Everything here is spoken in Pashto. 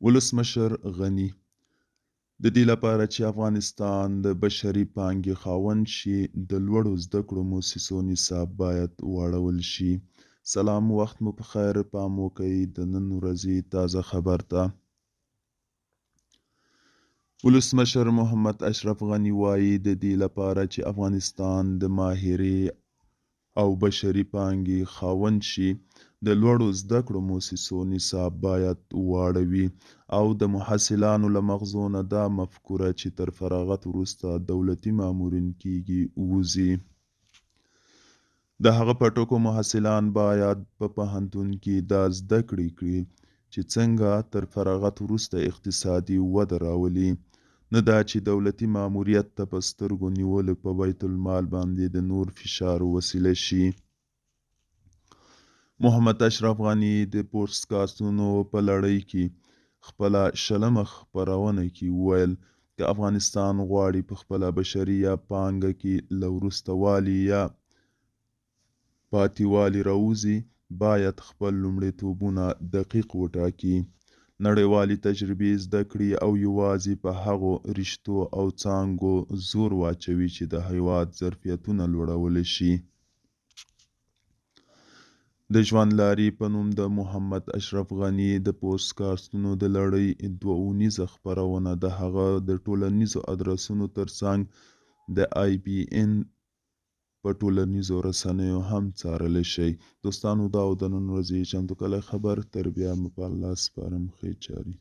ولسمشر غني د دې لپاره چې افغانستان د بشري پانګې خاوند شي د لوړو زده کړو مؤسسو نصاب باید واړول شي. سلام، وخت مو په خیر. پام وکړئ د نن ورځې تازه خبر ته. ولسمشر محمد اشرف غني وایي د دې لپاره چې افغانستان د ماهرې او بشري پانګې خاوند شي د لوړو زده کړو مؤسسو نصاب باید واړوي او د محصلانو له مغزو نه دا مفکوره چې تر فراغت وروسته دولتي مامورین کیږي ووځي. د هغه په ټکو محصلان باید په پوهنتون کې دا زده کړې کړي چې څنګه تر فراغت وروسته اقتصادي وده راولي، نه دا چې دولتي ماموریت ته په سترګو نیولو په بیت المال باندې د نور فشار وسیله شي. محمد اشرف غني د پوډکاسټونو په لړۍ کې خپله 20مه خپرونه کې وویل که افغانستان غواړي په خپله بشري یا پانګه کې له وروسته والي یا پاتې والي راوځي، باید خپل لومړیتوبونه دقیق وټاکي، نړیوالې تجربې زده کړي او یوازې په هغو رشتو او څانګو زور واچوي چې د هیواد ظرفیتونه لوړولی شي. د ژوندلارې په نوم د محمد اشرف غني د پوډکاسټونو د لړۍ 2 اونیزه خپرونه د هغه د ټولنیزو ادرسونو ترڅنګ د IBN په ټولنیزو رسنیو هم څارلی شئ. دوستانو، دا و د نن ورځې چمتو کلی خبر. تر بیا مو په الله سپارم. ښې چارې.